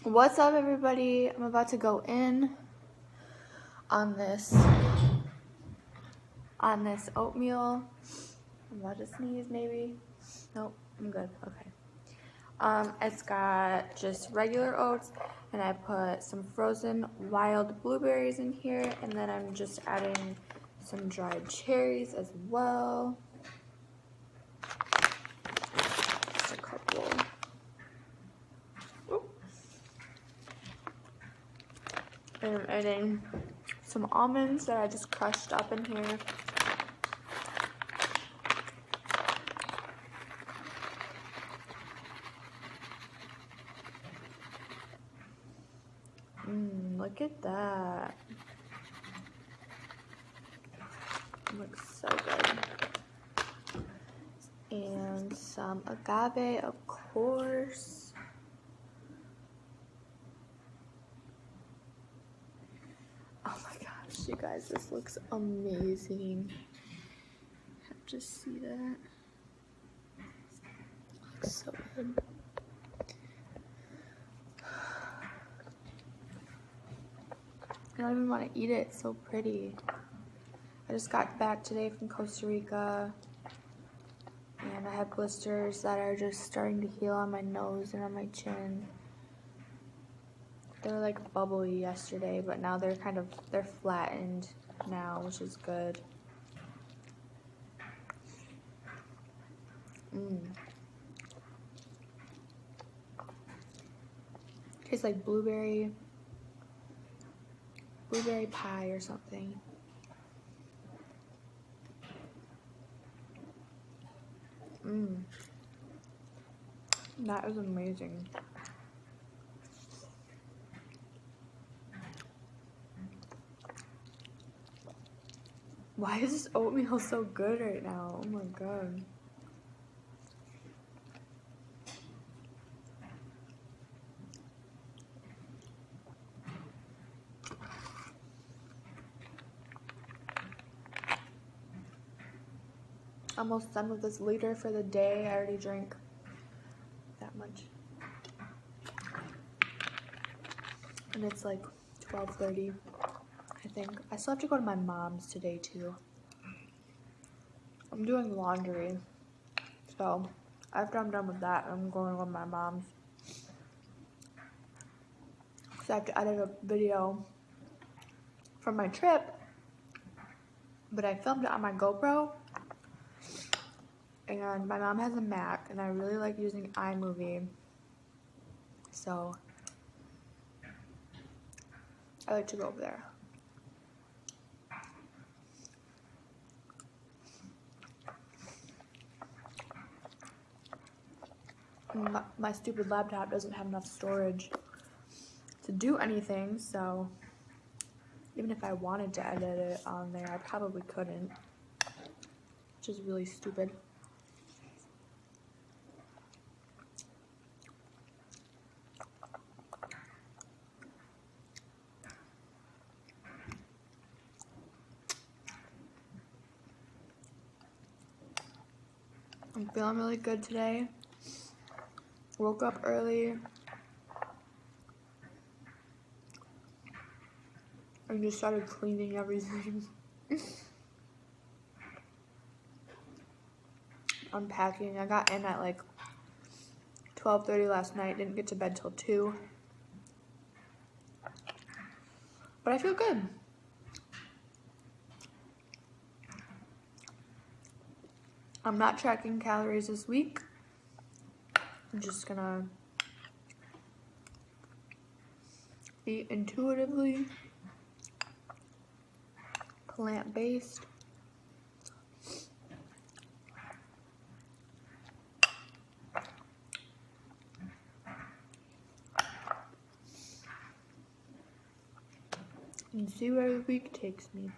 What's up, everybody? I'm about to go in on this oatmeal. I'm about to sneeze, maybe. Nope, I'm good. Okay. It's got just regular oats, and I put some frozen wild blueberries in here, and then I'm just adding some dried cherries as well. Just a couple. And I'm adding some almonds that I just crushed up in here. Look at that. It looks so good. And some agave, of course. Oh my gosh, you guys, this looks amazing. Have to see that. Looks so good. I don't even want to eat it. It's so pretty. I just got back today from Costa Rica, and I have blisters that are just starting to heal on my nose and on my chin. They were like bubbly yesterday, but now they're flattened now, which is good. Tastes like blueberry pie or something. That is amazing. Why is this oatmeal so good right now? Oh my god. Almost done with this liter for the day. I already drank that much. And it's like 12:30, I think. I still have to go to my mom's today too. I'm doing laundry. So after I'm done with that, I'm going with my mom's. So I have to edit a video from my trip, but I filmed it on my GoPro. And my mom has a Mac, and I really like using iMovie. So I like to go over there. My stupid laptop doesn't have enough storage to do anything, so even if I wanted to edit it on there, I probably couldn't, which is really stupid. I'm feeling really good today. Woke up early. I just started cleaning everything. Unpacking. I got in at like 12:30 last night. Didn't get to bed till 2. But I feel good. I'm not tracking calories this week. I'm just gonna eat intuitively, plant-based. And see where the week takes me.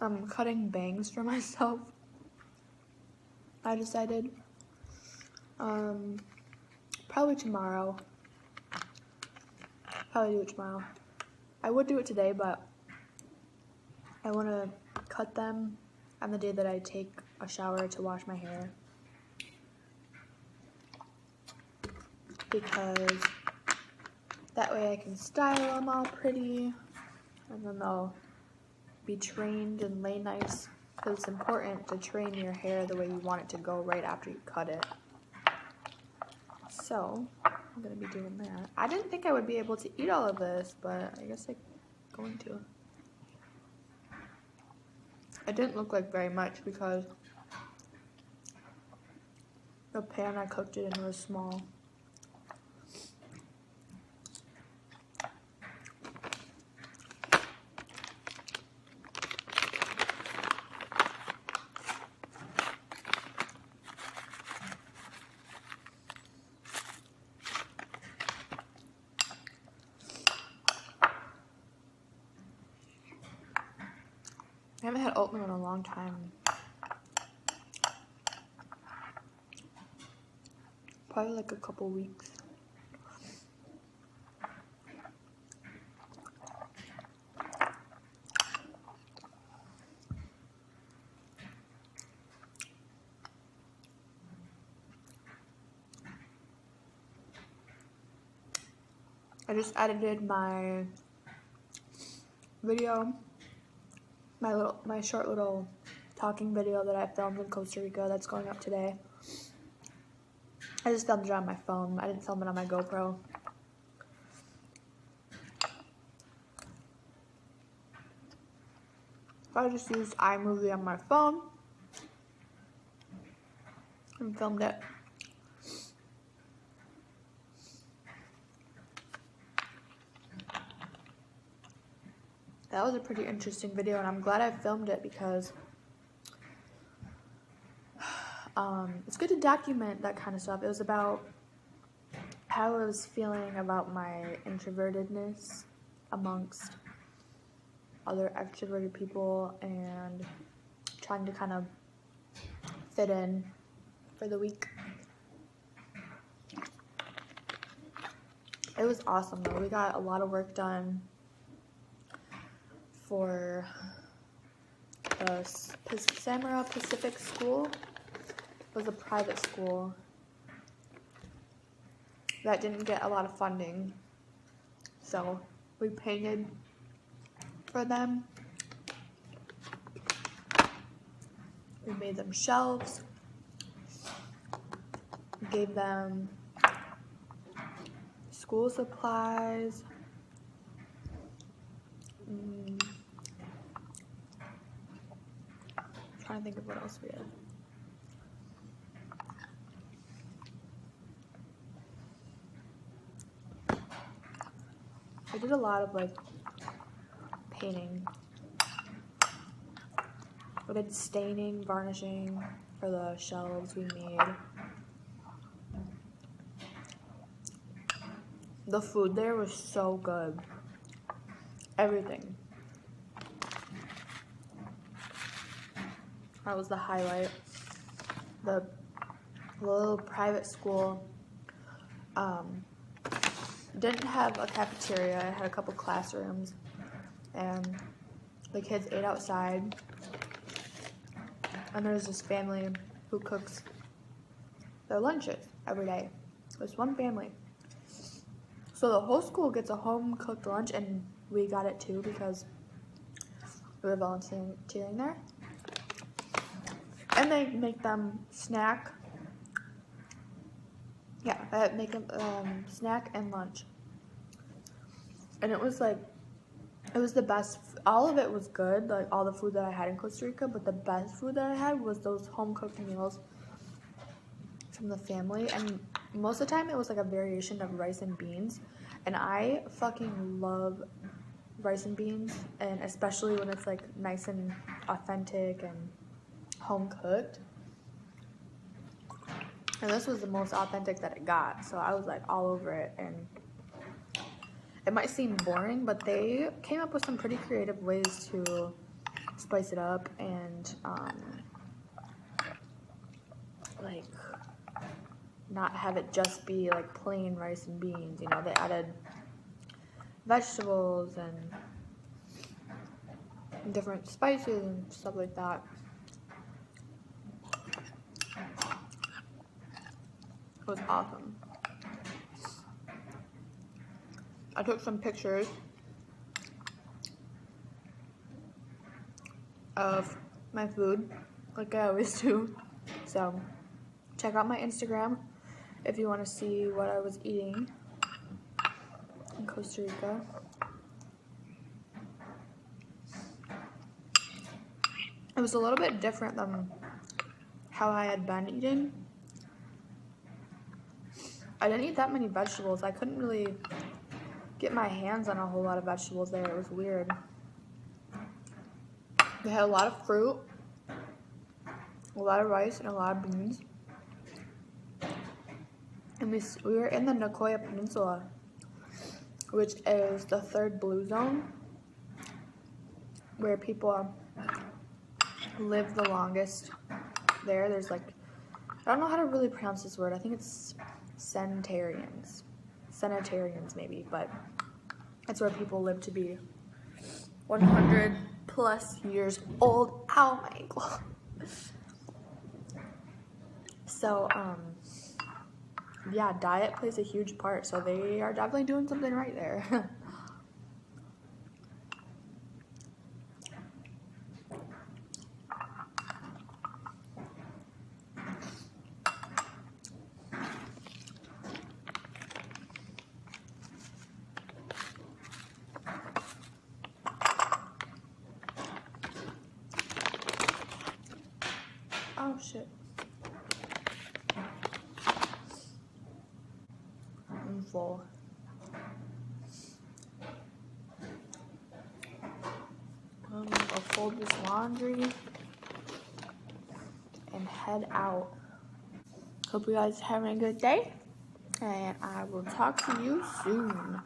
I'm cutting bangs for myself. I decided probably tomorrow. Probably do it tomorrow. I would do it today, but I want to cut them on the day that I take a shower to wash my hair. because that way I can style them all pretty, and then they'll be trained and lay nice, because it's important to train your hair the way you want it to go right after you cut it. So I'm gonna be doing that. I didn't think I would be able to eat all of this, but I guess I'm going to. It didn't look like very much because the pan I cooked it in was small. I haven't had oatmeal in a long time. Probably like a couple weeks. I just edited my video, my short little talking video that I filmed in Costa Rica that's going up today. I just filmed it on my phone. I didn't film it on my GoPro. I just used iMovie on my phone and filmed it. That was a pretty interesting video, and I'm glad I filmed it because it's good to document that kind of stuff. It was about how I was feeling about my introvertedness amongst other extroverted people and trying to kind of fit in for the week. It was awesome though. We got a lot of work done for the Samara Pacific School. It was a private school that didn't get a lot of funding, so we painted for them. We made them shelves, gave them school supplies, trying to think of what else we did. I did a lot of like painting. We did staining, varnishing for the shelves we made. The food there was so good. Everything. That was the highlight. The little private school didn't have a cafeteria. It had a couple classrooms, and the kids ate outside. And there's this family who cooks their lunches every day. There's one family. So the whole school gets a home-cooked lunch, and we got it too because we were volunteering there. And they make them snack. Yeah, they make them snack and lunch. And it was like, it was the best. All of it was good, like all the food that I had in Costa Rica, but the best food that I had was those home-cooked meals from the family. And most of the time it was like a variation of rice and beans. And I fucking love rice and beans, and especially when it's like nice and authentic and home-cooked. And this was the most authentic that it got, so I was like all over it. And it might seem boring, but they came up with some pretty creative ways to spice it up and like not have it just be like plain rice and beans. You know, they added vegetables and different spices and stuff like that. It was awesome. I took some pictures of my food, like I always do. So check out my Instagram if you want to see what I was eating in Costa Rica. It was a little bit different than how I had been eating. I didn't eat that many vegetables. I couldn't really get my hands on a whole lot of vegetables there. It was weird. They had a lot of fruit, a lot of rice, and a lot of beans. And we were in the Nicoya Peninsula, which is the third blue zone, where people live the longest there. There's like, I don't know how to really pronounce this word. I think it's centenarians maybe, but that's where people live to be 100 plus years old. Ow, my ankle. So, yeah, diet plays a huge part, so they are definitely doing something right there. Oh, shit. I'm full. I'll fold this laundry and head out. Hope you guys are having a good day, and I will talk to you soon.